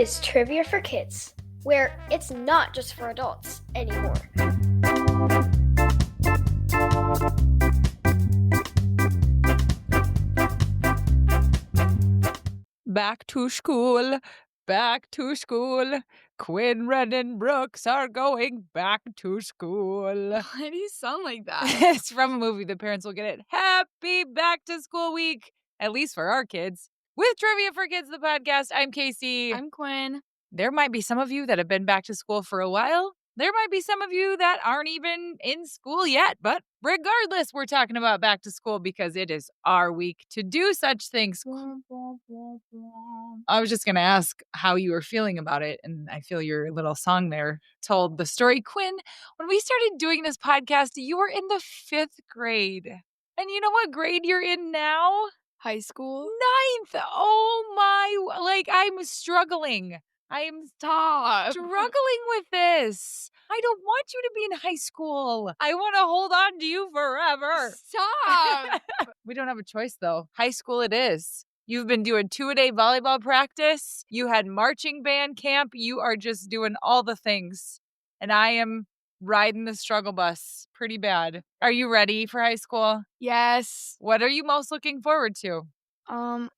is Trivia for Kids, where it's not just for adults anymore. Back to school. Back to school. Quinn, Ren, and Brooks are going back to school. Why do you sound like that? It's from a movie. The parents will get it. Happy back to school week, at least for our kids. With Trivia for Kids, the podcast, I'm Casey. I'm Quinn. There might be some of you that have been back to school for a while. There might be some of you that aren't even in school yet, but regardless, we're talking about back to school because it is our week to do such things. I was just going to ask how you were feeling about it, and I feel your little song there told the story. Quinn, when we started doing this podcast, you were in the 5th grade. And you know what grade you're in now? High school? 9th. Oh my, I'm struggling. I'm struggling with this. I don't want you to be in high school. I want to hold on to you forever. Stop. We don't have a choice, though. High school it is. You've been doing 2-a-day volleyball practice. You had marching band camp. You are just doing all the things. And I am riding the struggle bus pretty bad. Are you ready for high school? Yes. What are you most looking forward to?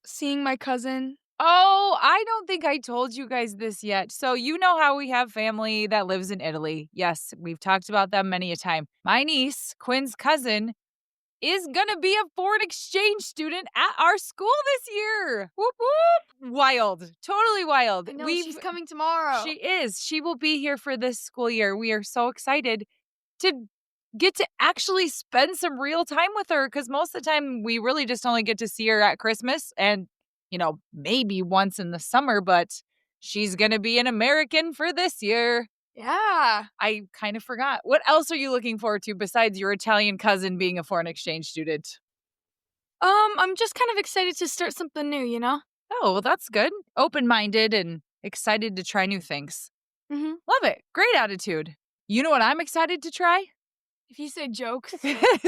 Seeing my cousin. Oh, I don't think I told you guys this yet. So you know how we have family that lives in Italy. Yes, we've talked about them many a time. My niece, Quinn's cousin, is gonna be a foreign exchange student at our school this year. Whoop, whoop. Wild. Totally wild. I know, she's coming tomorrow. She is. She will be here for this school year. We are so excited to get to actually spend some real time with her because most of the time we really just only get to see her at Christmas and maybe once in the summer, but she's going to be an American for this year. Yeah. I kind of forgot. What else are you looking forward to besides your Italian cousin being a foreign exchange student? I'm just kind of excited to start something new, you know? Oh, well, that's good. Open-minded and excited to try new things. Mm-hmm. Love it. Great attitude. You know what I'm excited to try? If you say jokes.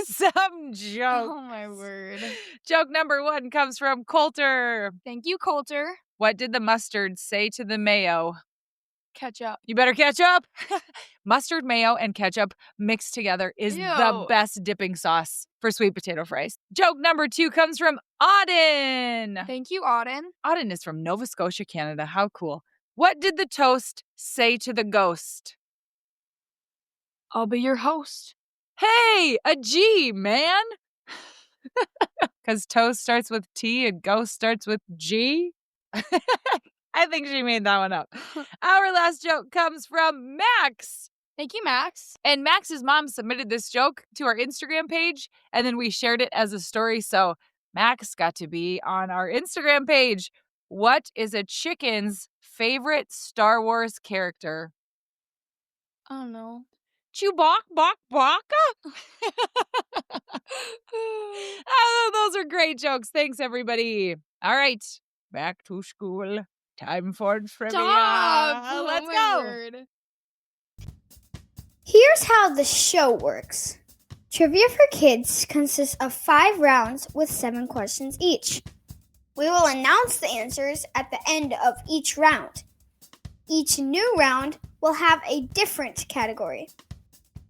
Some joke. Oh, my word. Joke number 1 comes from Coulter. Thank you, Coulter. What did the mustard say to the mayo? Catch up. You better catch up. Mustard, mayo, and ketchup mixed together is the best dipping sauce for sweet potato fries. Joke number 2 comes from Auden. Thank you, Auden. Auden is from Nova Scotia, Canada. How cool. What did the toast say to the ghost? I'll be your host. Hey, a G, man. Because toast starts with T and ghost starts with G. I think she made that one up. Our last joke comes from Max. Thank you, Max. And Max's mom submitted this joke to our Instagram page, and then we shared it as a story. So Max got to be on our Instagram page. What is a chicken's favorite Star Wars character? I don't know. Chewbacca? Oh, those are great jokes. Thanks, everybody. All right, back to school. Time for trivia. Stop! Let's go. Here's how the show works. Trivia for Kids consists of 5 rounds with 7 questions each. We will announce the answers at the end of each round. Each new round will have a different category.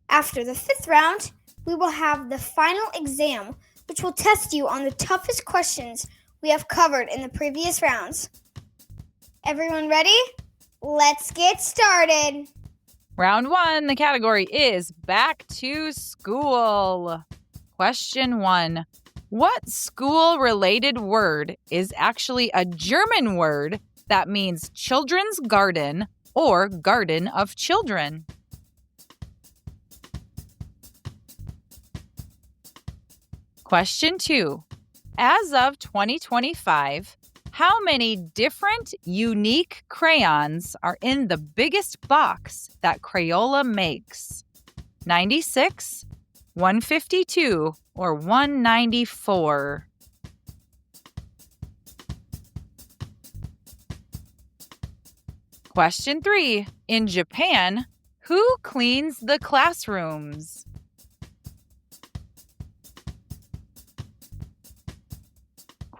After the 5th round, we will have the final exam, which will test you on the toughest questions we have covered in the previous rounds. Everyone ready? Let's get started. Round 1, the category is back to school. Question 1. What school-related word is actually a German word that means children's garden or garden of children? Question 2. As of 2025, how many different unique crayons are in the biggest box that Crayola makes? 96, 152, or 194? Question 3. In Japan, who cleans the classrooms?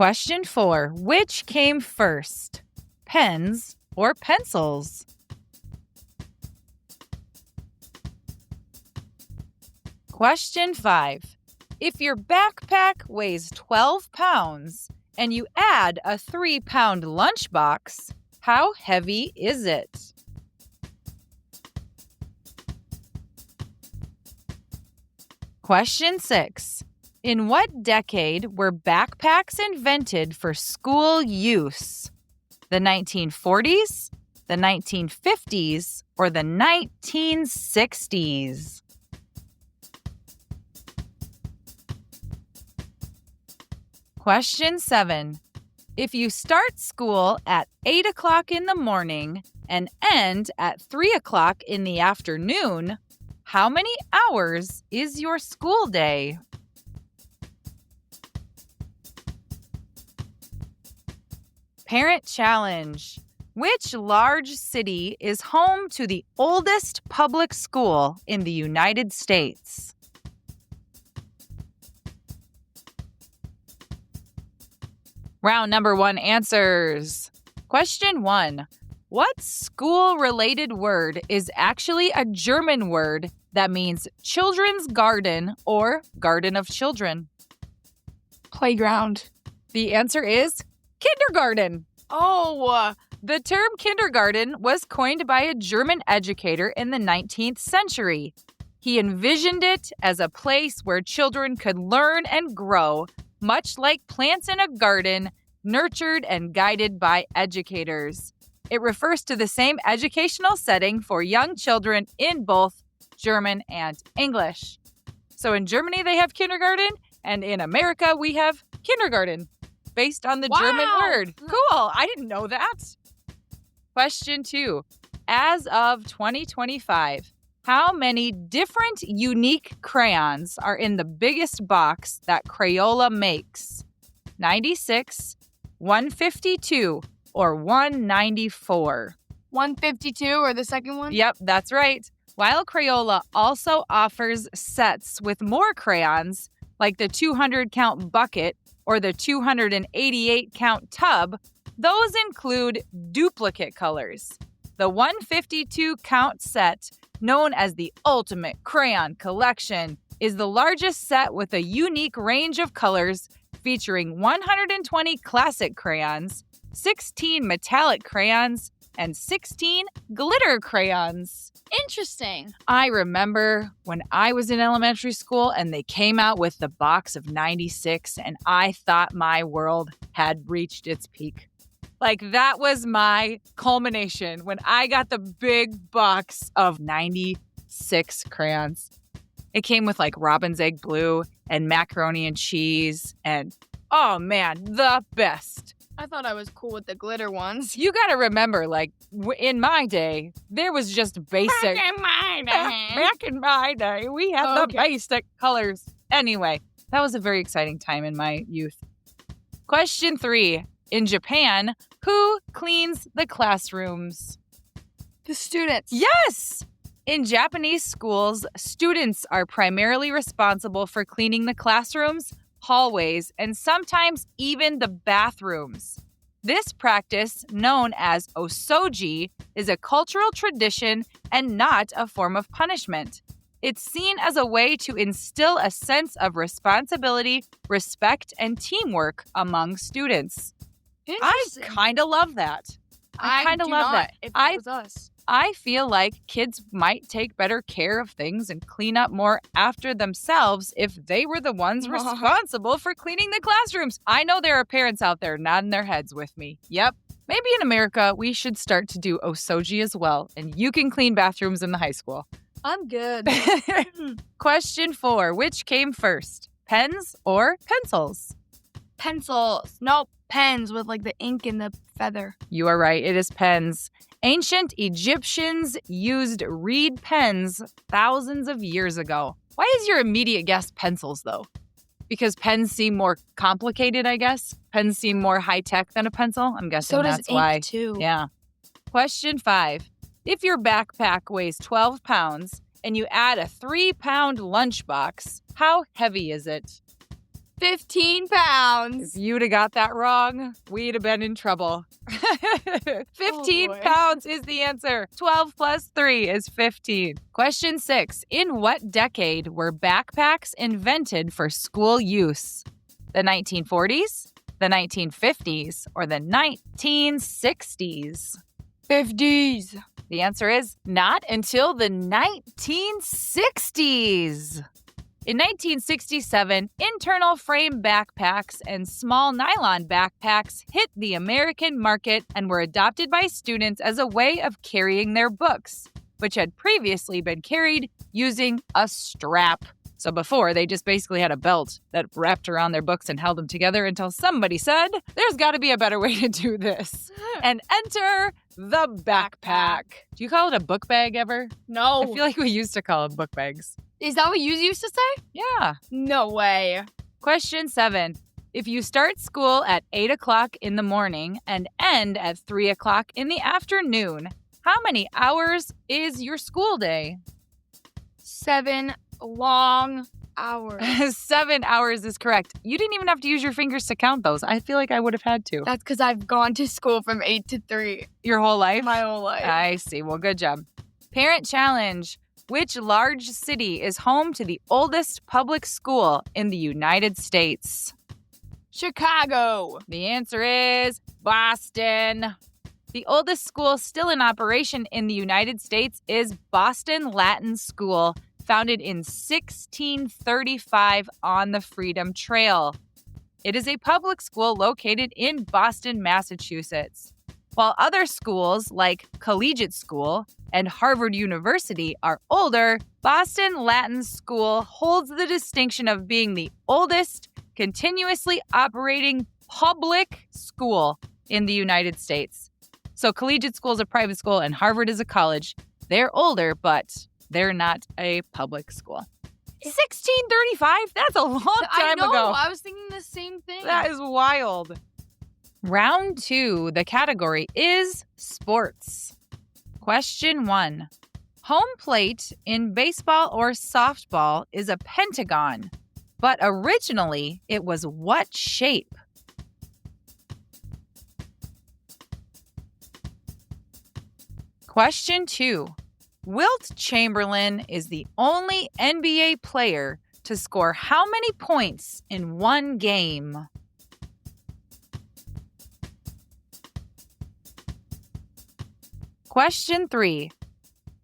Question 4. Which came first, pens or pencils? Question 5. If your backpack weighs 12 pounds and you add a 3-pound lunchbox, how heavy is it? Question 6. In what decade were backpacks invented for school use? The 1940s, the 1950s, or the 1960s? Question 7. If you start school at 8 o'clock in the morning and end at 3 o'clock in the afternoon, how many hours is your school day? Parent challenge. Which large city is home to the oldest public school in the United States? Round number 1 answers. Question 1. What school-related word is actually a German word that means children's garden or garden of children? Playground. The answer is kindergarten. Oh, The term kindergarten was coined by a German educator in the 19th century. He envisioned it as a place where children could learn and grow, much like plants in a garden, nurtured and guided by educators. It refers to the same educational setting for young children in both German and English. So in Germany, they have kindergarten, and in America, we have kindergarten, based on the German word. Cool. I didn't know that. Question 2. As of 2025, how many different unique crayons are in the biggest box that Crayola makes? 96, 152, or 194? 152 or the second one? Yep, that's right. While Crayola also offers sets with more crayons, like the 200-count bucket or the 288-count tub, those include duplicate colors. The 152-count set, known as the Ultimate Crayon Collection, is the largest set with a unique range of colors featuring 120 classic crayons, 16 metallic crayons, and 16 glitter crayons. Interesting. I remember when I was in elementary school and they came out with the box of 96 and I thought my world had reached its peak. Like, that was my culmination when I got the big box of 96 crayons. It came with like robin's egg blue and macaroni and cheese and, oh man, the best. I thought I was cool with the glitter ones. You got to remember, like, in my day, there was just basic. Back in my day. Back in my day, we had the Okay. basic colors. Anyway, that was a very exciting time in my youth. Question 3. In Japan, who cleans the classrooms? The students. Yes! In Japanese schools, students are primarily responsible for cleaning the classrooms, hallways, and sometimes even the bathrooms. This practice, known as osoji, is a cultural tradition and not a form of punishment. It's seen as a way to instill a sense of responsibility, respect, and teamwork among students. I Interesting. kind of love that. I kind of do love not, that. If I it was us. I feel like kids might take better care of things and clean up more after themselves if they were the ones responsible for cleaning the classrooms. I know there are parents out there nodding their heads with me. Yep. Maybe in America, we should start to do osoji as well, and you can clean bathrooms in the high school. I'm good. Question 4. Which came first, pens or pencils? Pencils. Nope. Pens with like the ink and the feather. You are right. It is pens. Ancient Egyptians used reed pens thousands of years ago. Why is your immediate guess pencils, though? Because pens seem more complicated, I guess? Pens seem more high-tech than a pencil? I'm guessing So does that's ink why. too. Yeah. Question 5. If your backpack weighs 12 pounds and you add a 3-pound lunchbox, how heavy is it? 15 pounds. If you'd have got that wrong, we'd have been in trouble. 15 boy. pounds is the answer. 12 plus 3 is 15. Question 6. In what decade were backpacks invented for school use? The 1940s, the 1950s, or the 1960s? 50s. The answer is not until the 1960s. In 1967, internal frame backpacks and small nylon backpacks hit the American market and were adopted by students as a way of carrying their books, which had previously been carried using a strap. So before, they just basically had a belt that wrapped around their books and held them together until somebody said, there's got to be a better way to do this. And enter the backpack. Do you call it a book bag ever? No. I feel like we used to call them book bags. Is that what you used to say? Yeah. No way. Question 7. If you start school at 8 o'clock in the morning and end at 3 o'clock in the afternoon, how many hours is your school day? 7 long hours. 7 hours is correct. You didn't even have to use your fingers to count those. I feel like I would have had to. That's because I've gone to school from 8 to 3. Your whole life? My whole life. I see. Well, good job. Parent challenge. Which large city is home to the oldest public school in the United States? Chicago. The answer is Boston. The oldest school still in operation in the United States is Boston Latin School, founded in 1635 on the Freedom Trail. It is a public school located in Boston, Massachusetts. While other schools like Collegiate School and Harvard University are older, Boston Latin School holds the distinction of being the oldest continuously operating public school in the United States. So Collegiate School is a private school and Harvard is a college. They're older, but they're not a public school. 1635? That's a long time ago. I was thinking the same thing. That is wild. Round 2, the category is sports. Question 1. Home plate in baseball or softball is a pentagon, but originally it was what shape? Question 2. Wilt Chamberlain is the only NBA player to score how many points in one game? Question 3.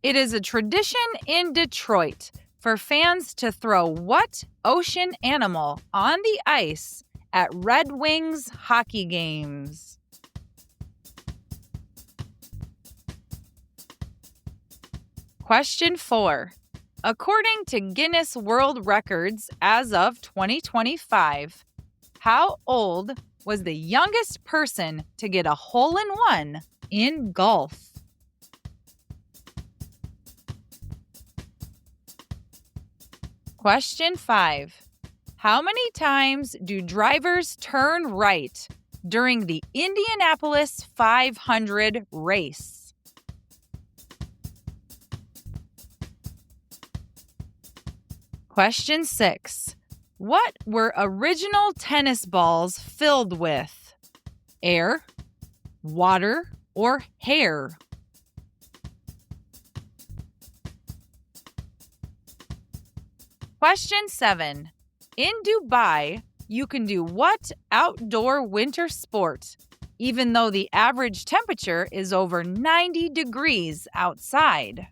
It is a tradition in Detroit for fans to throw what ocean animal on the ice at Red Wings hockey games? Question 4. According to Guinness World Records as of 2025, how old was the youngest person to get a hole-in-one in golf? Question 5. How many times do drivers turn right during the Indianapolis 500 race? Question 6. What were original tennis balls filled with? Air, water, or hair? Question 7. In Dubai, you can do what outdoor winter sport, even though the average temperature is over 90 degrees outside?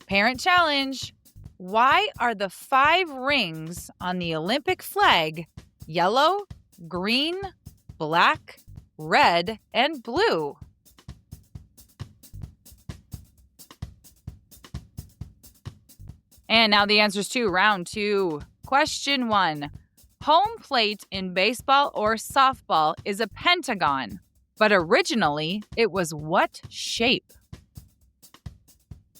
Parent challenge. Why are the 5 rings on the Olympic flag yellow, green, black, red, and blue? And now the answers to round 2. Question 1. Home plate in baseball or softball is a pentagon, but originally it was what shape?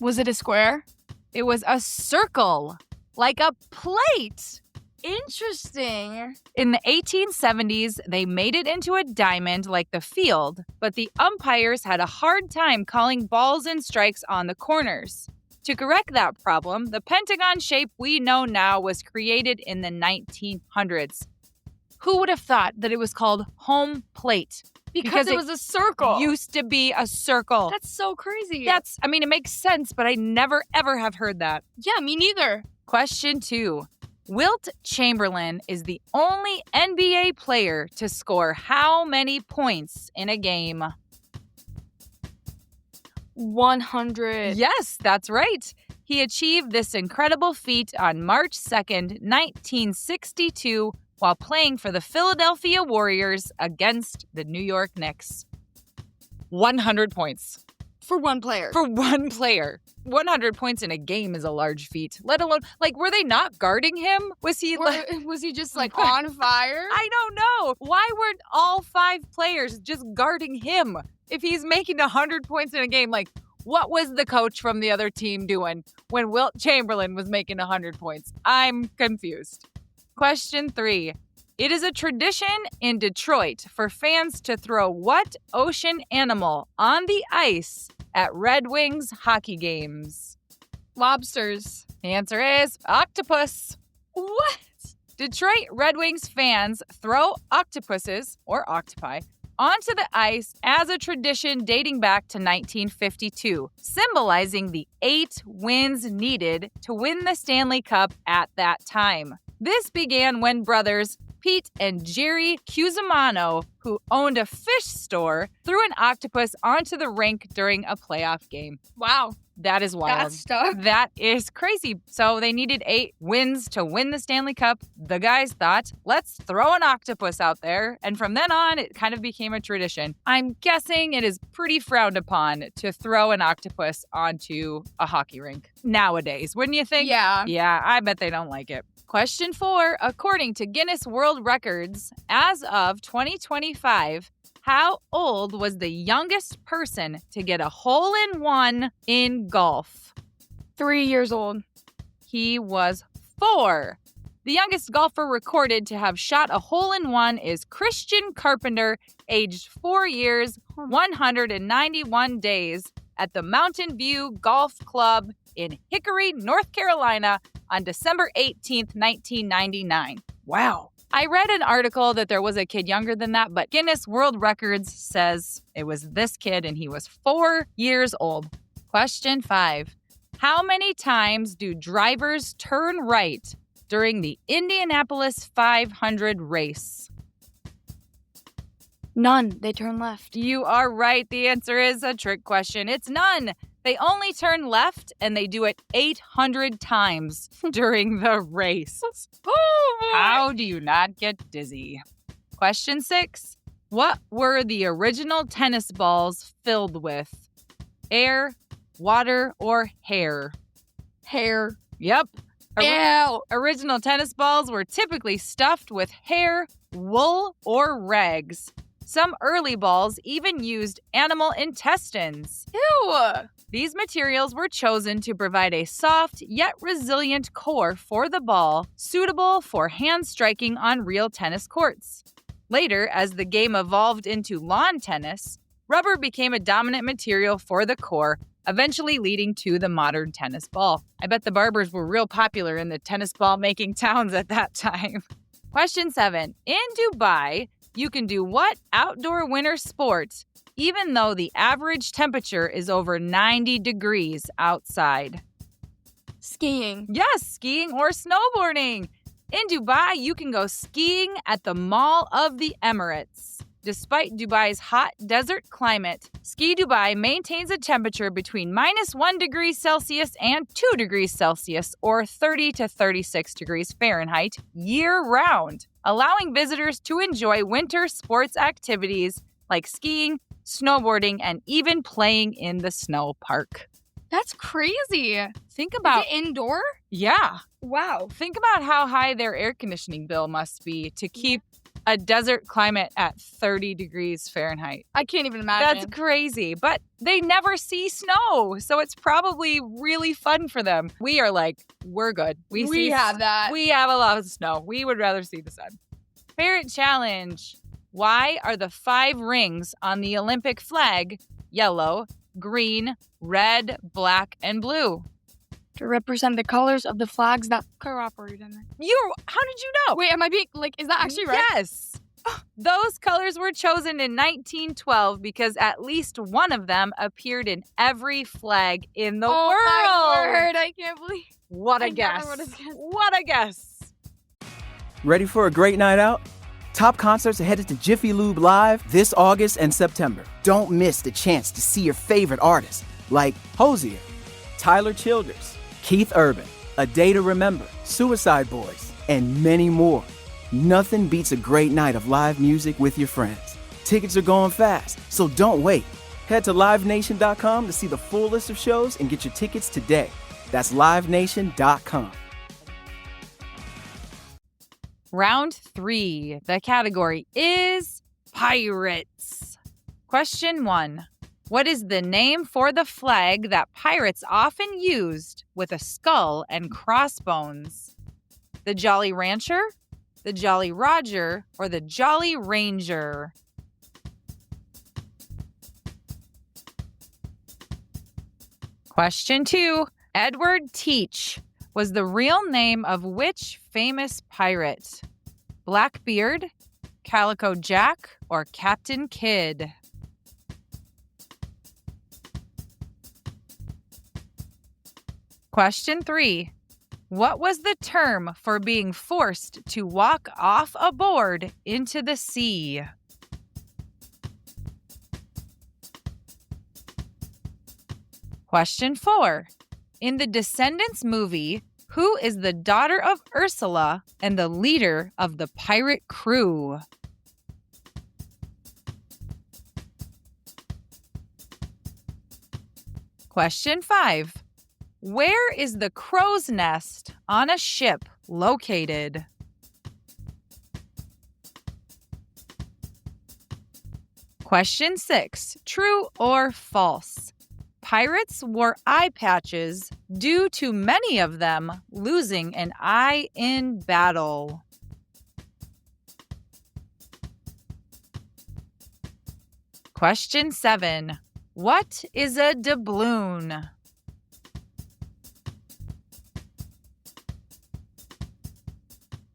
Was it a square? It was a circle, like a plate. Interesting. In the 1870s, they made it into a diamond like the field, but the umpires had a hard time calling balls and strikes on the corners. To correct that problem, the pentagon shape we know now was created in the 1900s. Who would have thought that it was called home plate? Because it was a circle. Used to be a circle. That's so crazy. It makes sense, but I never ever have heard that. Yeah, me neither. Question 2. Wilt Chamberlain is the only NBA player to score how many points in a game? 100. Yes, that's right. He achieved this incredible feat on March 2nd, 1962, while playing for the Philadelphia Warriors against the New York Knicks. 100 points. For one player. For one player. 100 points in a game is a large feat. Let alone, were they not guarding him? Was he just on fire? I don't know. Why weren't all 5 players just guarding him? If he's making 100 points in a game, what was the coach from the other team doing when Wilt Chamberlain was making 100 points? I'm confused. Question 3. It is a tradition in Detroit for fans to throw what ocean animal on the ice at Red Wings hockey games? Lobsters. The answer is octopus. What? Detroit Red Wings fans throw octopuses, or octopi, onto the ice as a tradition dating back to 1952, symbolizing the 8 wins needed to win the Stanley Cup at that time. This began when brothers Pete and Jerry Cusimano, who owned a fish store, threw an octopus onto the rink during a playoff game. Wow. That is wild. That's stuff. That is crazy. So they needed 8 wins to win the Stanley Cup. The guys thought, let's throw an octopus out there. And from then on, it kind of became a tradition. I'm guessing it is pretty frowned upon to throw an octopus onto a hockey rink nowadays, wouldn't you think? Yeah. Yeah, I bet they don't like it. Question 4. According to Guinness World Records, as of 2025, how old was the youngest person to get a hole-in-one in golf? 3 years old. He was 4. The youngest golfer recorded to have shot a hole-in-one is Christian Carpenter, aged 4 years, 191 days, at the Mountain View Golf Club in Hickory, North Carolina, on December 18th, 1999. Wow. I read an article that there was a kid younger than that, but Guinness World Records says it was this kid and he was 4 years old. Question 5. How many times do drivers turn right during the Indianapolis 500 race? None. They turn left. You are right. The answer is a trick question. It's none. They only turn left, and they do it 800 times during the race. Oh, How do you not get dizzy? Question 6. What were the original tennis balls filled with? Air, water, or hair? Hair. Yep. Ew. Original tennis balls were typically stuffed with hair, wool, or rags. Some early balls even used animal intestines. Ew. These materials were chosen to provide a soft yet resilient core for the ball, suitable for hand striking on real tennis courts. Later, as the game evolved into lawn tennis, rubber became a dominant material for the core, eventually leading to the modern tennis ball. I bet the barbers were real popular in the tennis ball making towns at that time. Question 7. In Dubai, you can do what outdoor winter sport, even though the average temperature is over 90 degrees outside? Skiing. Yes, skiing or snowboarding. In Dubai, you can go skiing at the Mall of the Emirates. Despite Dubai's hot desert climate, Ski Dubai maintains a temperature between -1 degree Celsius and 2 degrees Celsius, or 30 to 36 degrees Fahrenheit, year-round, allowing visitors to enjoy winter sports activities like skiing, snowboarding, and even playing in the snow park. That's crazy. Think about... Is it indoor? Yeah. Wow. Think about how high their air conditioning bill must be to keep a desert climate at 30 degrees Fahrenheit. I can't even imagine. That's crazy. But they never see snow, so it's probably really fun for them. We are like, we're good. We have that. We have a lot of snow. We would rather see the sun. Parrot challenge. Why are the 5 rings on the Olympic flag yellow, green, red, black, and blue? to represent the colors of the flags that cooperate in it. How did you know? Wait, am I being, is that actually right? Yes. Those colors were chosen in 1912 because at least one of them appeared in every flag in the world. Oh my word, I can't believe. What a I guess. never would've guessed. What a guess. Ready for a great night out? Top concerts are headed to Jiffy Lube Live this August and September. Don't miss the chance to see your favorite artists like Hosier, Tyler Childers, Keith Urban, A Day to Remember, Suicide Boys, and many more. Nothing beats a great night of live music with your friends. Tickets are going fast, so don't wait. Head to livenation.com to see the full list of shows and get your tickets today. That's livenation.com. Round 3. The category is pirates. Question 1. What is the name for the flag that pirates often used with a skull and crossbones? The Jolly Rancher, the Jolly Roger, or the Jolly Ranger? Question 2. Edward Teach was the real name of which famous pirate? Blackbeard, Calico Jack, or Captain Kidd? Question 3. What was the term for being forced to walk off a board into the sea? Question 4. In the Descendants movie, who is the daughter of Ursula and the leader of the pirate crew? Question 5. Where is the crow's nest on a ship located? Question 6. True or false? Pirates wore eye patches due to many of them losing an eye in battle. Question 7. What is a doubloon?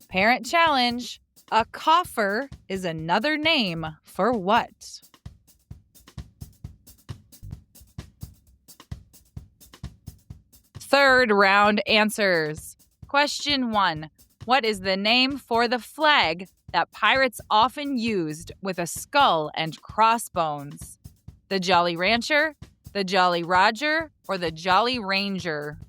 Parent challenge. A coffer is another name for what? Third round answers. Question 1. What is the name for the flag that pirates often used with a skull and crossbones? The Jolly Rancher, the Jolly Roger, or the Jolly Ranger?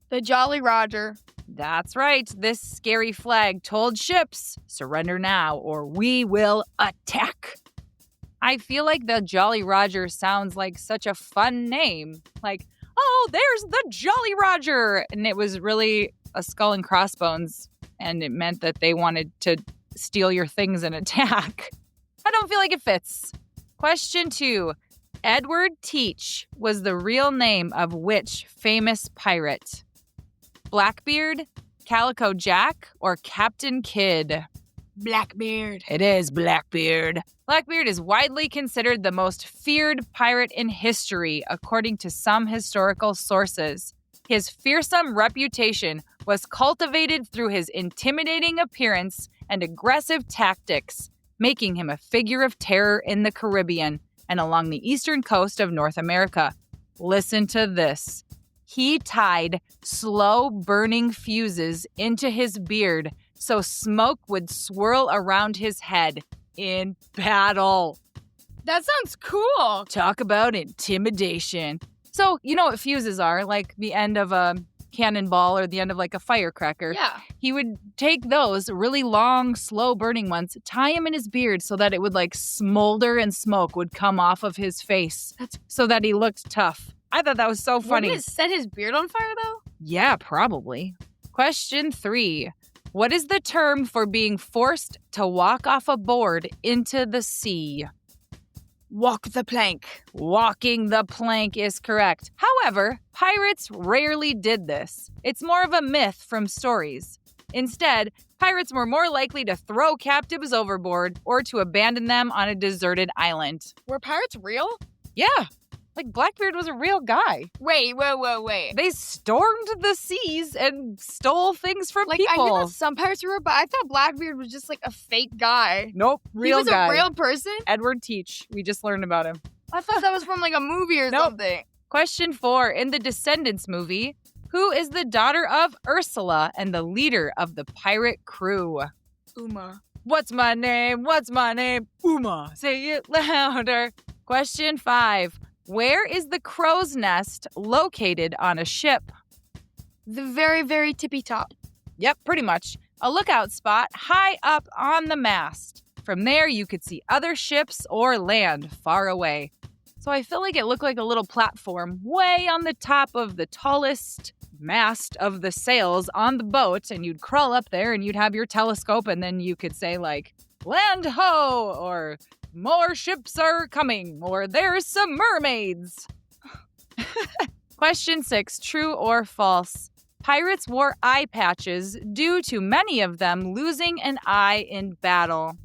The Jolly Roger. That's right. This scary flag told ships, surrender now or we will attack. I feel like the Jolly Roger sounds like such a fun name. Like, oh, there's the Jolly Roger. And it was really a skull and crossbones. And it meant that they wanted to steal your things and attack. I don't feel like it fits. Question 2. Edward Teach was the real name of which famous pirate? Blackbeard, Calico Jack, or Captain Kidd? Blackbeard. It is Blackbeard. Blackbeard is widely considered the most feared pirate in history, according to some historical sources. His fearsome reputation was cultivated through his intimidating appearance and aggressive tactics, making him a figure of terror in the Caribbean and along the eastern coast of North America. Listen to this. He tied slow-burning fuses into his beard so smoke would swirl around his head in battle. That sounds cool. Talk about intimidation. So, you know what fuses are? Like the end of a cannonball or the end of like a firecracker. Yeah. He would take those really long, slow-burning ones, tie them in his beard so that it would like smolder and smoke would come off of his face so that he looked tough. I thought that was so funny. Wouldn't it set his beard on fire, though? Yeah, probably. Question 3. What is the term for being forced to walk off a board into the sea? Walk the plank. Walking the plank is correct. However, pirates rarely did this. It's more of a myth from stories. Instead, pirates were more likely to throw captives overboard or to abandon them on a deserted island. Were pirates real? Yeah. Like, Blackbeard was a real guy. Wait. They stormed the seas and stole things from Like, people. I knew that some pirates were, but I thought Blackbeard was just like a fake guy. Nope, real He was guy. a real person? Edward Teach. We just learned about him. I thought that was from like a movie or Nope. something. Question 4. In the Descendants movie, who is the daughter of Ursula and the leader of the pirate crew? Uma. What's my name? What's my name? Uma. Say it louder. Question 5. Where is the crow's nest located on a ship? The very, very tippy top. Yep, pretty much. A lookout spot high up on the mast. From there, you could see other ships or land far away. So I feel like it looked like a little platform way on the top of the tallest mast of the sails on the boat, and you'd crawl up there and you'd have your telescope, and then you could say like, land ho, or more ships are coming, or there's some mermaids. Question 6, true or false? Pirates wore eye patches due to many of them losing an eye in battle.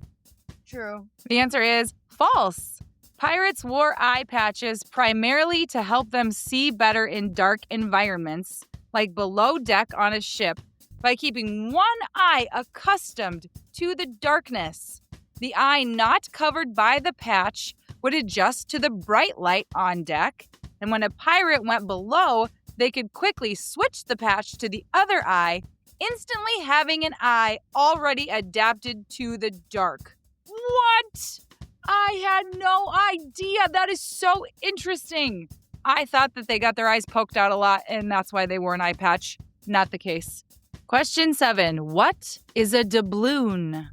True. The answer is false. Pirates wore eye patches primarily to help them see better in dark environments, like below deck on a ship, by keeping one eye accustomed to the darkness. The eye not covered by the patch would adjust to the bright light on deck, and when a pirate went below, they could quickly switch the patch to the other eye, instantly having an eye already adapted to the dark. What? I had no idea. That is so interesting. I thought that they got their eyes poked out a lot, and that's why they wore an eye patch. Not the case. Question 7. What is a doubloon?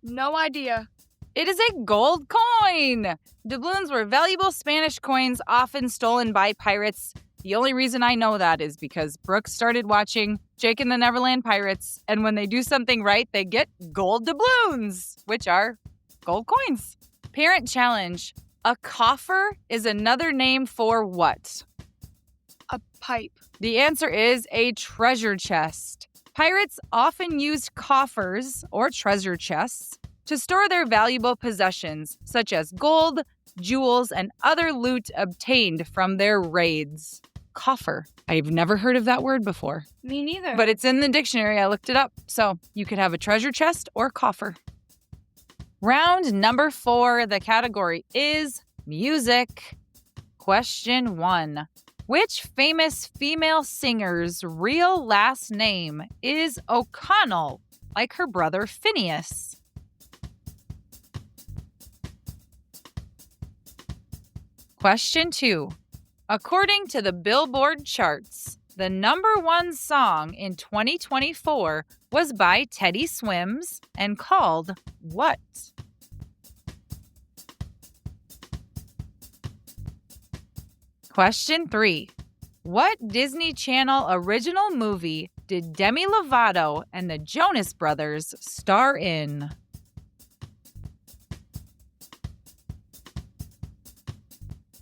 No idea. It is a gold coin. Doubloons were valuable Spanish coins often stolen by pirates. The only reason I know that is because Brooke started watching Jake and the Neverland Pirates, and when they do something right, they get gold doubloons, which are gold coins. Parent challenge. A coffer is another name for what? A pipe. The answer is a treasure chest. Pirates often used coffers, or treasure chests, to store their valuable possessions, such as gold, jewels, and other loot obtained from their raids. Coffer. I've never heard of that word before. Me neither. But it's in the dictionary. I looked it up. So you could have a treasure chest or coffer. Round number 4. The category is music. Question 1. Which famous female singer's real last name is O'Connell, like her brother Phineas? Question 2. According to the Billboard charts, the number 1 song in 2024 was by Teddy Swims and called what? Question 3. What Disney Channel original movie did Demi Lovato and the Jonas Brothers star in?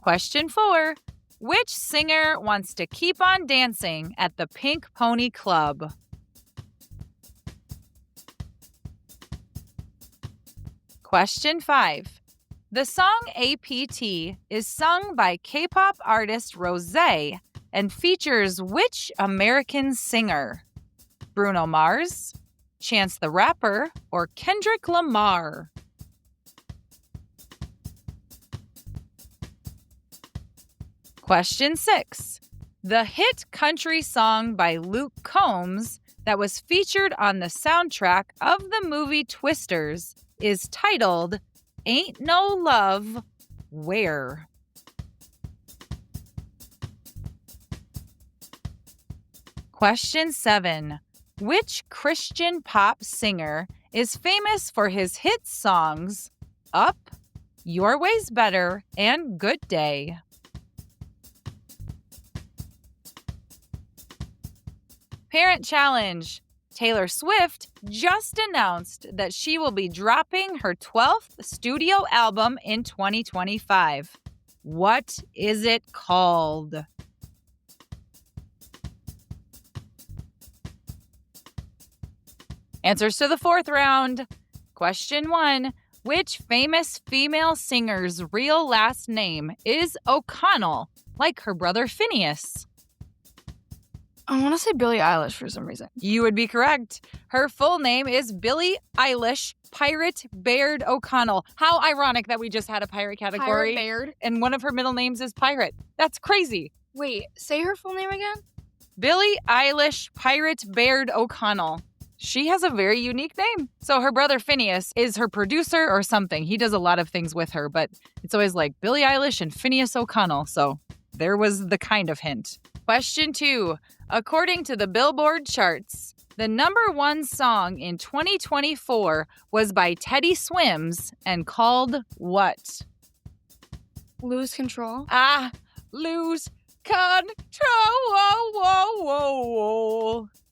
Question 4. Which singer wants to keep on dancing at the Pink Pony Club? Question 5. The song APT is sung by K-pop artist Rosé and features which American singer? Bruno Mars, Chance the Rapper, or Kendrick Lamar? Question 6. The hit country song by Luke Combs that was featured on the soundtrack of the movie Twisters is titled Ain't No Love, Where? Question 7. Which Christian pop singer is famous for his hit songs Up, Your Way's Better, and Good Day? Parent challenge. Taylor Swift just announced that she will be dropping her 12th studio album in 2025. What is it called? Answers to the 4th round. Question 1. Which famous female singer's real last name is O'Connell, like her brother Phineas? I want to say Billie Eilish for some reason. You would be correct. Her full name is Billie Eilish Pirate Baird O'Connell. How ironic that we just had a pirate category. Pirate Baird? And one of her middle names is Pirate. That's crazy. Wait, say her full name again? Billie Eilish Pirate Baird O'Connell. She has a very unique name. So her brother Phineas is her producer or something. He does a lot of things with her, but it's always like Billie Eilish and Phineas O'Connell. So there was the kind of hint. Question 2. According to the Billboard charts, the #1 song in 2024 was by Teddy Swims and called what? Lose Control. Lose control.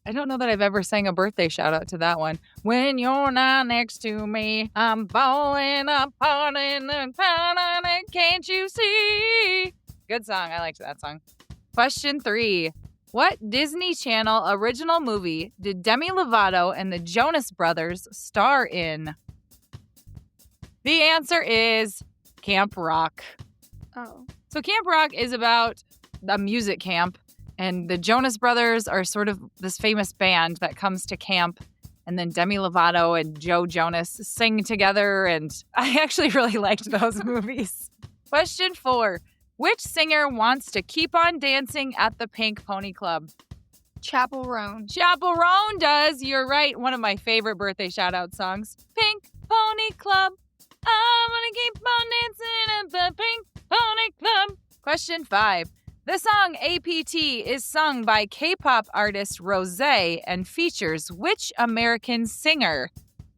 I don't know that I've ever sang a birthday shout out to that one. When you're not next to me, I'm falling apart in the town, can't you see? Good song. I liked that song. Question 3. What Disney Channel original movie did Demi Lovato and the Jonas Brothers star in? The answer is Camp Rock. Oh. So Camp Rock is about a music camp, and the Jonas Brothers are sort of this famous band that comes to camp, and then Demi Lovato and Joe Jonas sing together, and I actually really liked those movies. Question 4. Which singer wants to keep on dancing at the Pink Pony Club? Chapel Roan. Chapel Roan does. You're right. One of my favorite birthday shout-out songs. Pink Pony Club. I'm gonna keep on dancing at the Pink Pony Club. Question 5. The song APT is sung by K-pop artist Rosé and features which American singer?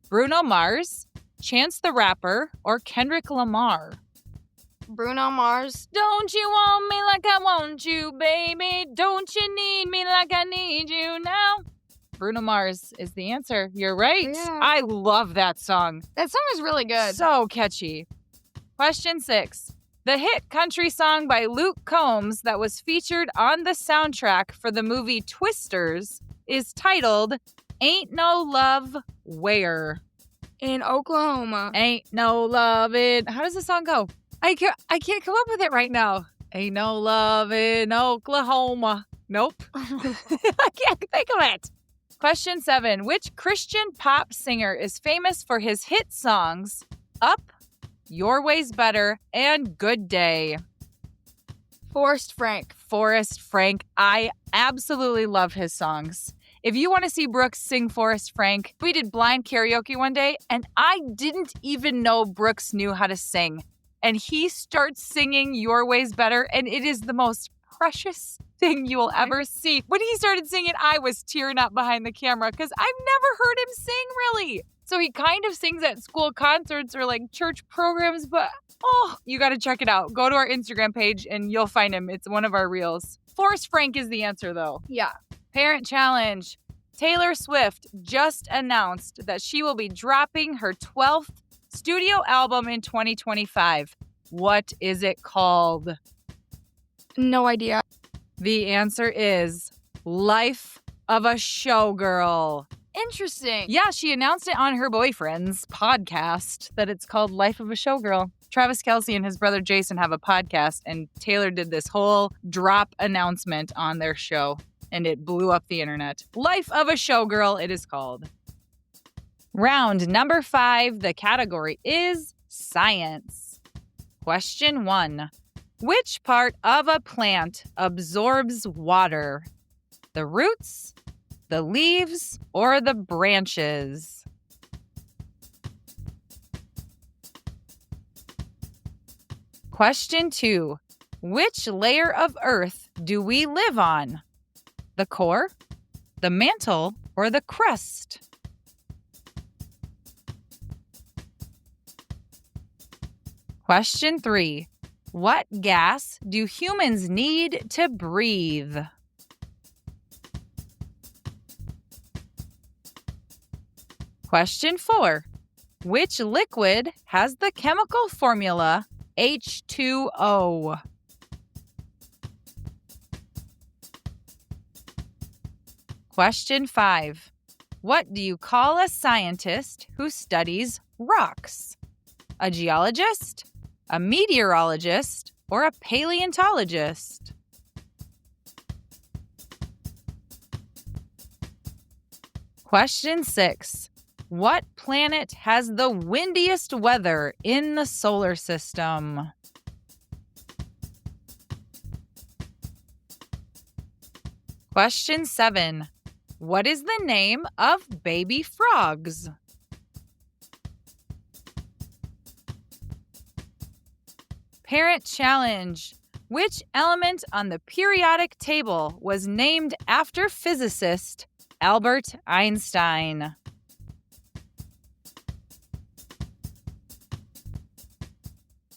Bruno Mars, Chance the Rapper, or Kendrick Lamar? Bruno Mars. Don't you want me like I want you, baby? Don't you need me like I need you now? Bruno Mars is the answer. You're right. Yeah. I love that song. That song is really good. So catchy. Question 6. The hit country song by Luke Combs that was featured on the soundtrack for the movie Twisters is titled Ain't No Love Where? In Oklahoma. Ain't no love in... How does the song go? I can't come up with it right now. Ain't no love in Oklahoma. Nope. I can't think of it. Question 7. Which Christian pop singer is famous for his hit songs Up, Your Way's Better, and Good Day? Forrest Frank. Forrest Frank. I absolutely love his songs. If you want to see Brooks sing Forrest Frank, we did blind karaoke one day, and I didn't even know Brooks knew how to sing. And he starts singing Your Way's Better, and it is the most precious thing you will ever see. When he started singing, I was tearing up behind the camera because I've never heard him sing, really. So he kind of sings at school concerts or like church programs, but you got to check it out. Go to our Instagram page and you'll find him. It's one of our reels. Forrest Frank is the answer, though. Yeah. Parent challenge. Taylor Swift just announced that she will be dropping her 12th studio album in 2025. What is it called? No idea. The answer is Life of a Showgirl. Interesting. Yeah, she announced it on her boyfriend's podcast that it's called Life of a Showgirl. Travis Kelce and his brother Jason have a podcast, and Taylor did this whole drop announcement on their show, and it blew up the internet. Life of a Showgirl, it is called. Round number 5, the category is science. Question 1. Which part of a plant absorbs water? The roots, the leaves, or the branches? Question 2. Which layer of earth do we live on? The core, the mantle, or the crust? Question 3. What gas do humans need to breathe? Question 4. Which liquid has the chemical formula H2O? Question 5. What do you call a scientist who studies rocks? a geologist, a meteorologist, or a paleontologist? Question 6. What planet has the windiest weather in the solar system? Question 7. What is the name of baby frogs? Parent challenge. Which element on the periodic table was named after physicist Albert Einstein?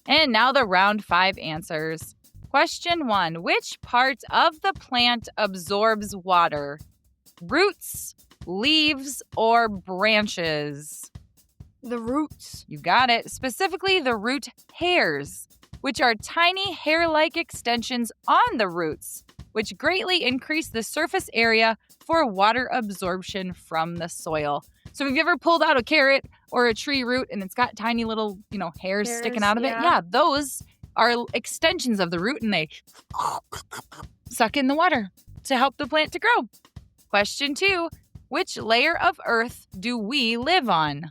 And now the round 5 answers. Question 1. Which part of the plant absorbs water? Roots, leaves, or branches? The roots. You got it. Specifically, the root hairs, which are tiny hair-like extensions on the roots, which greatly increase the surface area for water absorption from the soil. So have you ever pulled out a carrot or a tree root and it's got tiny little, hairs sticking out of it? Yeah, those are extensions of the root and they suck in the water to help the plant to grow. Question 2, which layer of earth do we live on?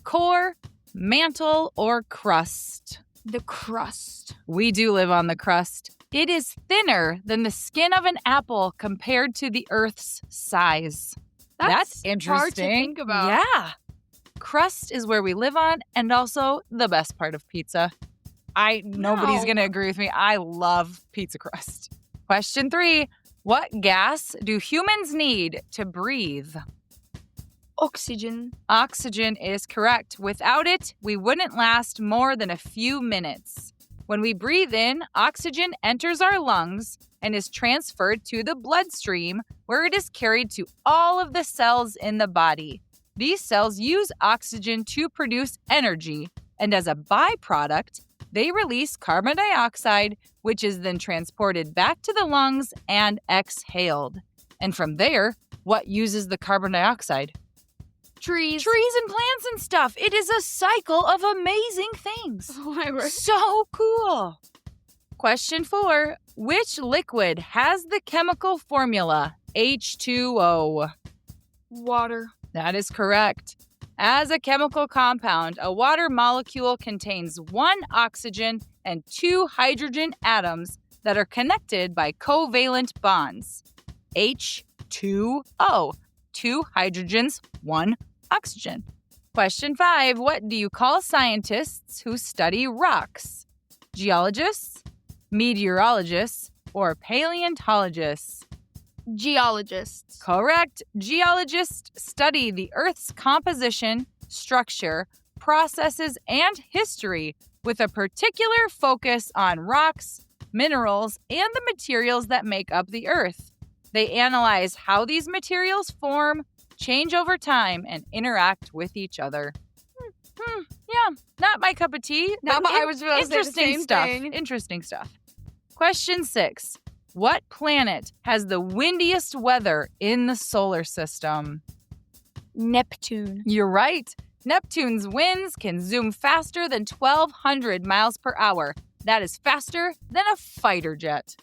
Core, mantle, or crust? The crust. We do live on the crust. It is thinner than the skin of an apple compared to the Earth's size. That's interesting. Hard to think about. Yeah. Crust is where we live on, and also the best part of pizza. Nobody's going to agree with me. I love pizza crust. Question 3. What gas do humans need to breathe? Oxygen. Oxygen is correct. Without it, we wouldn't last more than a few minutes. When we breathe in, oxygen enters our lungs and is transferred to the bloodstream, where it is carried to all of the cells in the body. These cells use oxygen to produce energy, and as a byproduct, they release carbon dioxide, which is then transported back to the lungs and exhaled. And from there, what uses the carbon dioxide? Trees. Trees and plants and stuff. It is a cycle of amazing things. Oh my word. So cool. Question 4. Which liquid has the chemical formula H2O? Water. That is correct. As a chemical compound, a water molecule contains 1 oxygen and 2 hydrogen atoms that are connected by covalent bonds. H2O. 2 hydrogens, 1 oxygen. Question 5. What do you call scientists who study rocks? Geologists, meteorologists, or paleontologists? Geologists. Correct. Geologists study the Earth's composition, structure, processes, and history with a particular focus on rocks, minerals, and the materials that make up the Earth. They analyze how these materials form, change over time, and interact with each other. Yeah, not my cup of tea. I was about to say the same stuff. thing. Interesting stuff. Question 6. What planet has the windiest weather in the solar system? Neptune. You're right. Neptune's winds can zoom faster than 1,200 miles per hour. That is faster than a fighter jet.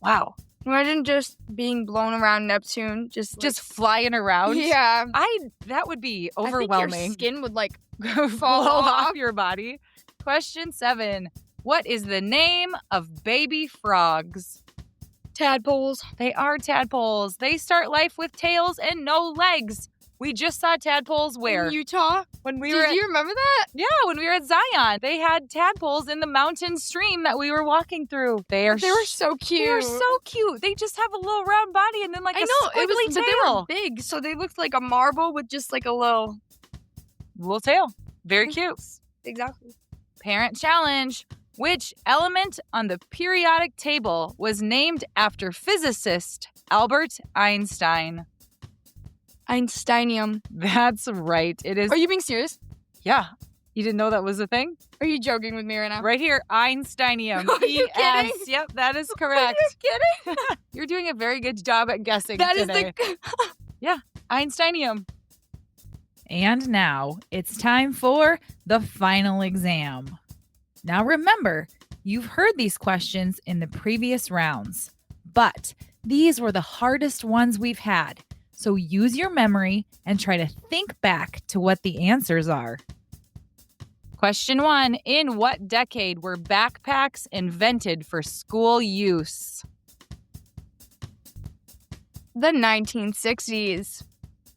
Wow. Imagine just being blown around Neptune. Just flying around. Yeah. That would be I think overwhelming. your skin would Fall fall off off. your body. Question 7. What is the name of baby frogs? Tadpoles. They are tadpoles. They start life with tails and no legs. We just saw tadpoles where? In Utah. When we Did you remember that? Yeah, when we were at Zion, they had tadpoles in the mountain stream that we were walking through. They were so cute. They are so cute. They just have a little round body and then I a know, squiggly but they tail. were big, so they looked like a marble with just like a little. Little tail. Very cute. Exactly. Parent challenge. Which element on the periodic table was named after physicist Albert Einstein? Einsteinium. That's right. It is. Are you being serious? Yeah. You didn't know that was a thing? Are you joking with me right now? Right here, Einsteinium. Are you ES. kidding? Yep, that is correct. Are you kidding? You're doing a very good job at guessing That is today. the. Einsteinium. And now it's time for the final exam. Now remember, you've heard these questions in the previous rounds, but these were the hardest ones we've had. So use your memory and try to think back to what the answers are. Question 1. In what decade were backpacks invented for school use? The 1960s.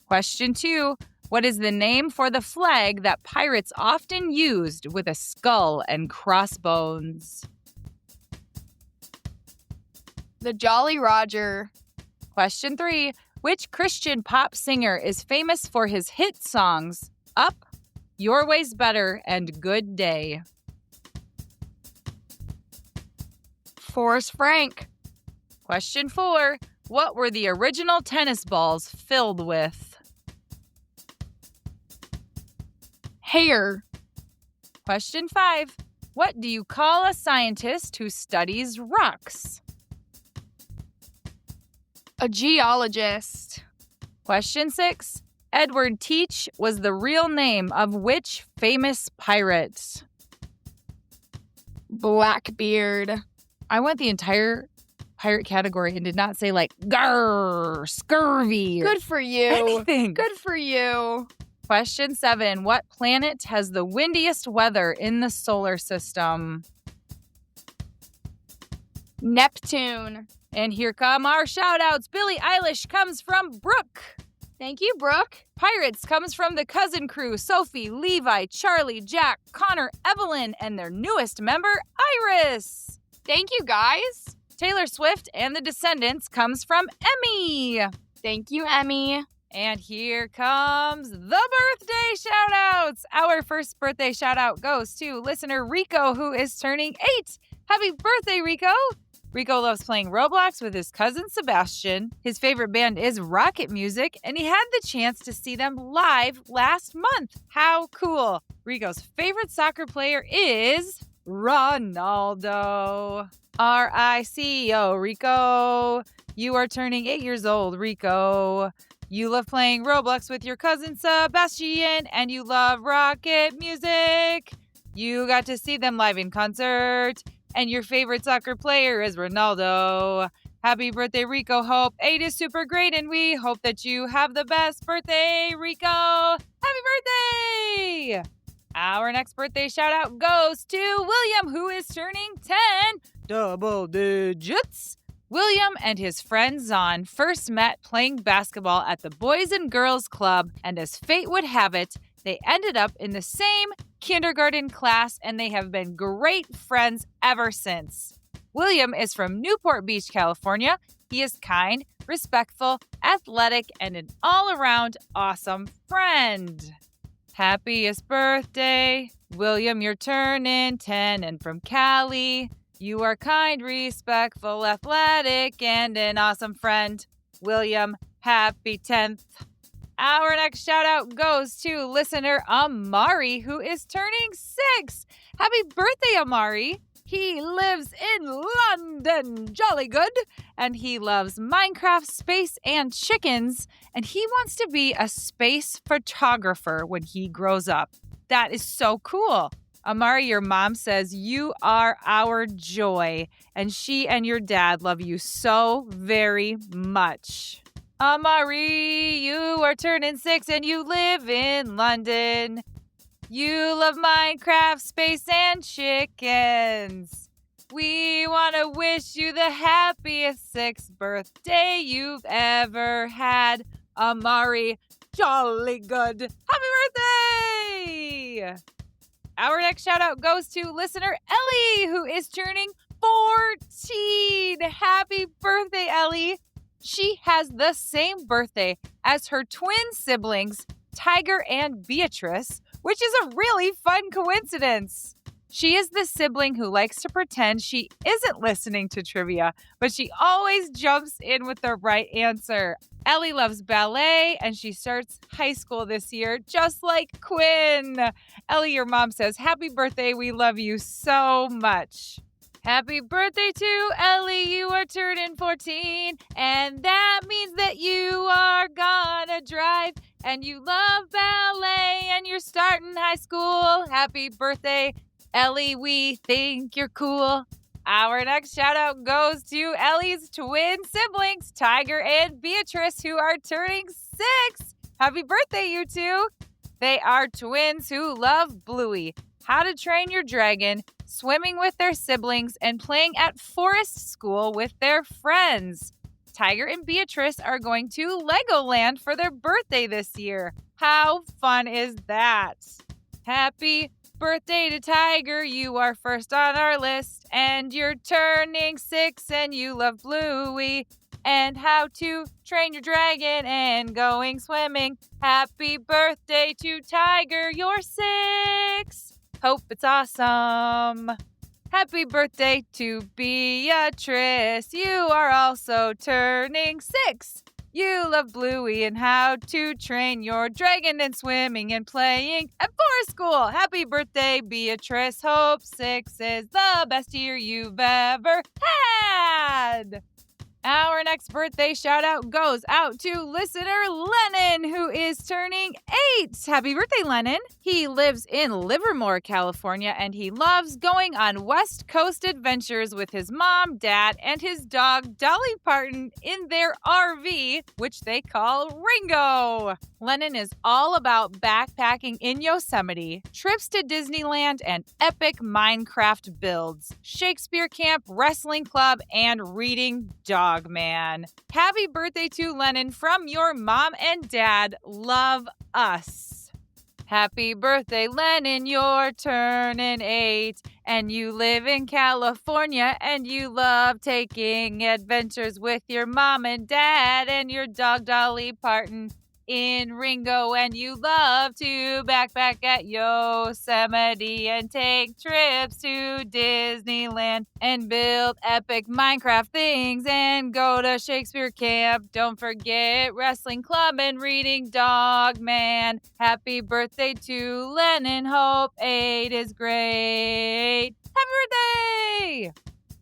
Question 2. What is the name for the flag that pirates often used with a skull and crossbones? The Jolly Roger. Question 3. Which Christian pop singer is famous for his hit songs Up, Your Way's Better, and Good Day? Forrest Frank. Question 4. What were the original tennis balls filled with? Hair. Question 5. What do you call a scientist who studies rocks? A geologist. Question 6. Edward Teach was the real name of which famous pirate? Blackbeard. I went the entire pirate category and did not say like grrr, scurvy, or Good for you. anything. Good for you. Question 7. What planet has the windiest weather in the solar system? Neptune. And here come our shout-outs. Billie Eilish comes from Brooke. Thank you, Brooke. Pirates comes from the Cousin Crew, Sophie, Levi, Charlie, Jack, Connor, Evelyn, and their newest member, Iris. Thank you, guys. Taylor Swift and the Descendants comes from Emmy. Thank you, Emmy. And here comes the birthday shout-outs. Our first birthday shout-out goes to listener Rico, who is turning 8. Happy birthday, Rico! Rico loves playing Roblox with his cousin Sebastian. His favorite band is Rocket Music, and he had the chance to see them live last month. How cool! Rico's favorite soccer player is Ronaldo. R-I-C-O, Rico. You are turning 8 years old, Rico. You love playing Roblox with your cousin Sebastian, and you love Rocket Music. You got to see them live in concert, and your favorite soccer player is Ronaldo. Happy birthday, Rico. Hope 8 is super great, and we hope that you have the best birthday, Rico. Happy birthday! Our next birthday shout out goes to William, who is turning 10 double digits. William and his friend Zahn first met playing basketball at the Boys and Girls Club, and as fate would have it, they ended up in the same kindergarten class, and they have been great friends ever since. William is from Newport Beach, California. He is kind, respectful, athletic, and an all-around awesome friend. Happiest birthday, William, you're turning 10, and from Cali, you are kind, respectful, athletic, and an awesome friend. William, happy 10th. Our next shout out goes to listener Amari, who is turning 6. Happy birthday, Amari. He lives in London, jolly good, and he loves Minecraft, space, and chickens, and he wants to be a space photographer when he grows up. That is so cool. Amari, your mom says you are our joy, and she and your dad love you so very much. Amari, you are turning 6 and you live in London. You love Minecraft, space, and chickens. We want to wish you the happiest 6th birthday you've ever had. Amari, jolly good. Happy birthday! Our next shout out goes to listener Ellie, who is turning 14. Happy birthday, Ellie. She has the same birthday as her twin siblings, Tiger and Beatrice, which is a really fun coincidence. She is the sibling who likes to pretend she isn't listening to trivia, but she always jumps in with the right answer. Ellie loves ballet, and she starts high school this year, just like Quinn. Ellie, your mom says, happy birthday. We love you so much. Happy birthday to Ellie. You are turning 14, and that means that you are gonna drive and you love ballet, and you're starting high school. Happy birthday, Ellie. We think you're cool. Our next shout out goes to Ellie's twin siblings, Tiger and Beatrice, who are turning 6. Happy birthday, you two. They are twins who love Bluey, How to Train Your Dragon, swimming with their siblings, and playing at forest school with their friends. Tiger and Beatrice are going to Legoland for their birthday this year. How fun is that? Happy birthday to Tiger, you are first on our list, and you're turning 6 and you love Bluey and How to Train Your Dragon and going swimming. Happy birthday to Tiger, you're 6. Hope it's awesome. Happy birthday to Beatrice, you are also turning 6. You love Bluey and How to Train Your Dragon and swimming and playing at forest school. Happy birthday, Beatrice. Hope 6 is the best year you've ever had. Our next birthday shout out goes out to listener Lennon, who is turning 8. Happy birthday, Lennon. He lives in Livermore, California, and he loves going on West Coast adventures with his mom, dad, and his dog, Dolly Parton, in their RV, which they call Ringo. Lennon is all about backpacking in Yosemite, trips to Disneyland, and epic Minecraft builds, Shakespeare camp, wrestling club, and reading Dogman. Happy birthday to Lennon from your mom and dad. Love us. Happy birthday, Lennon, you're turning 8, and you live in California, and you love taking adventures with your mom and dad and your dog, Dolly Parton, in Ringo, and you love to backpack at Yosemite and take trips to Disneyland and build epic Minecraft things and go to Shakespeare camp. Don't forget wrestling club and reading Dogman. Happy birthday to Lennon. Hope 8 is great. Happy birthday!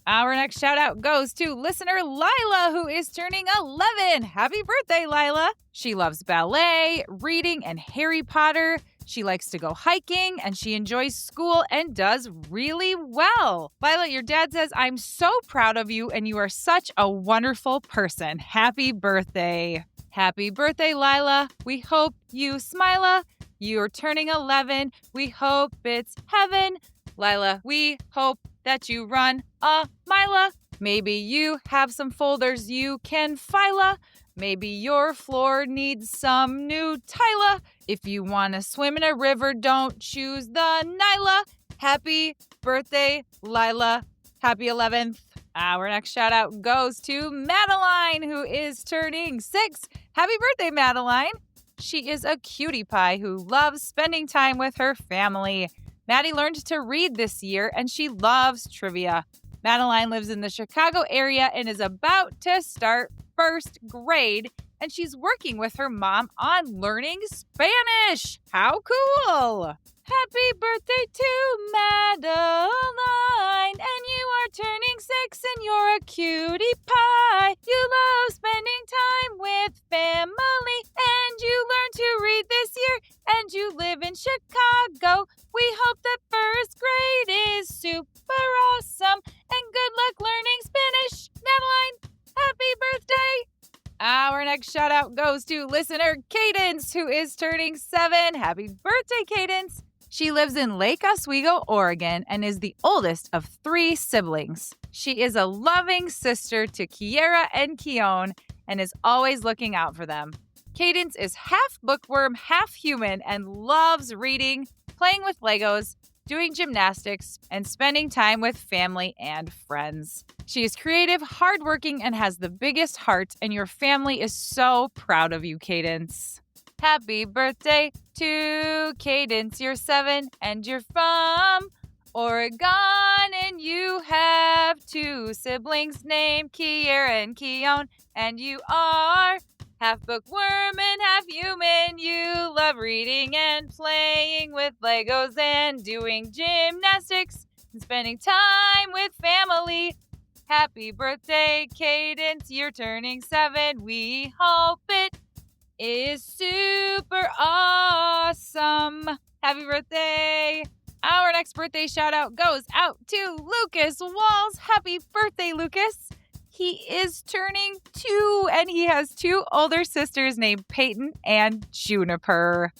Our next shout out goes to listener Lila, who is turning 11. Happy birthday, Lila. She loves ballet, reading, and Harry Potter. She likes to go hiking, and she enjoys school and does really well. Lila, your dad says, I'm so proud of you, and you are such a wonderful person. Happy birthday. Happy birthday, Lila. We hope you smile. You're turning 11. We hope it's heaven. Lila, we hope that you run a mile. Maybe you have some folders you can file. Maybe your floor needs some new tile. If you want to swim in a river, don't choose the Nyla. Happy birthday, Lila. Happy 11th. Our next shout out goes to Madeline, who is turning 6. Happy birthday, Madeline. She is a cutie pie who loves spending time with her family. Maddie learned to read this year, and she loves trivia. Madeline lives in the Chicago area and is about to start 1st grade, and she's working with her mom on learning Spanish. How cool! Happy birthday to Madeline, and you are turning 6 and you're a cutie pie. You love spending time with family, and you learned to read this year, and you live in Chicago. We hope that 1st grade is super awesome, and good luck learning Spanish. Madeline, happy birthday! Our next shout out goes to listener Cadence, who is turning 7. Happy birthday, Cadence! She lives in Lake Oswego, Oregon, and is the oldest of 3 siblings. She is a loving sister to Kiera and Keone and is always looking out for them. Cadence is half bookworm, half human, and loves reading, playing with Legos, doing gymnastics, and spending time with family and friends. She is creative, hardworking, and has the biggest heart, and your family is so proud of you, Cadence. Happy birthday to Cadence. You're 7 and you're from Oregon, and you have 2 siblings named Kiera and Keone, and you are half bookworm and half human. You love reading and playing with Legos and doing gymnastics and spending time with family. Happy birthday, Cadence. You're turning 7. We hope it is super awesome. Happy birthday. Our next birthday shout out goes out to Lucas Walls. Happy birthday, Lucas. He is turning 2 and he has 2 older sisters named Peyton and Juniper.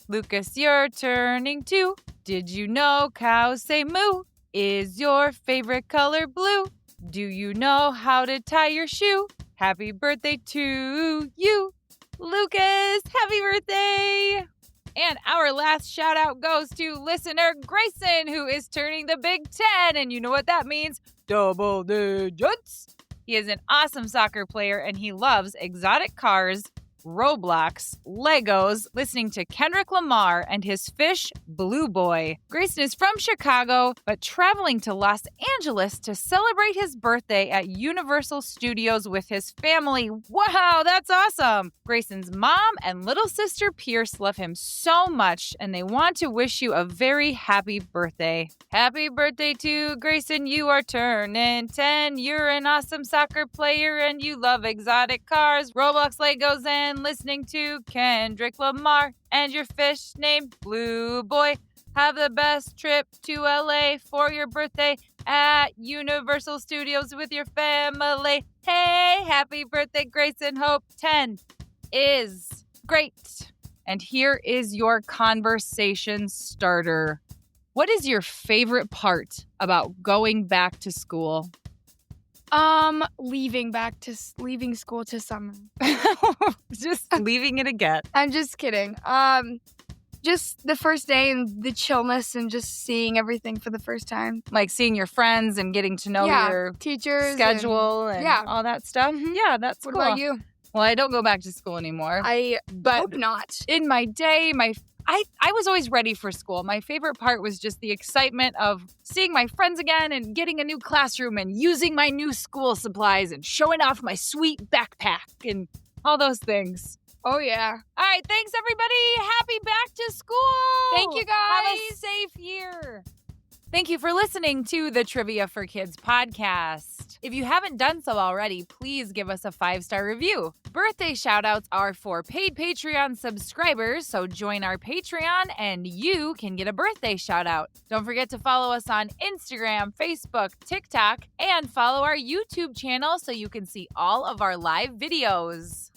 Lucas, you're turning 2. Did you know cows say moo? Is your favorite color blue? Do you know how to tie your shoe? Happy birthday to you, Lucas. Happy birthday. And our last shout out goes to listener Grayson, who is turning the Big 10. And you know what that means? Double digits. He is an awesome soccer player and he loves exotic cars, Roblox, Legos, listening to Kendrick Lamar and his fish, Blue Boy. Grayson is from Chicago, but traveling to Los Angeles to celebrate his birthday at Universal Studios with his family. Wow, that's awesome! Grayson's mom and little sister Pierce love him so much, and they want to wish you a very happy birthday. Happy birthday to Grayson, you are turning 10. You're an awesome soccer player and you love exotic cars, Roblox, Legos, and listening to Kendrick Lamar and your fish named Blue Boy. Have the best trip to LA for your birthday at Universal Studios with your family. Hey, happy birthday, Grayson. Hope 10 is great. And here is your conversation starter. What is your favorite part about going back to school? Leaving school to summer. Just leaving it again. I'm just kidding. Just the first day and the chillness and just seeing everything for the first time. Like seeing your friends and getting to know your teachers, schedule and all that stuff. Mm-hmm. Yeah, that's What cool. about you? Well, I don't go back to school anymore. I hope not. In my day, I was always ready for school. My favorite part was just the excitement of seeing my friends again and getting a new classroom and using my new school supplies and showing off my sweet backpack and all those things. Oh, yeah. All right, thanks, everybody. Happy back to school. Thank you, guys. Have a safe year. Thank you for listening to the Trivia for Kids podcast. If you haven't done so already, please give us a 5-star review. Birthday shoutouts are for paid Patreon subscribers, so join our Patreon and you can get a birthday shoutout. Don't forget to follow us on Instagram, Facebook, TikTok, and follow our YouTube channel so you can see all of our live videos.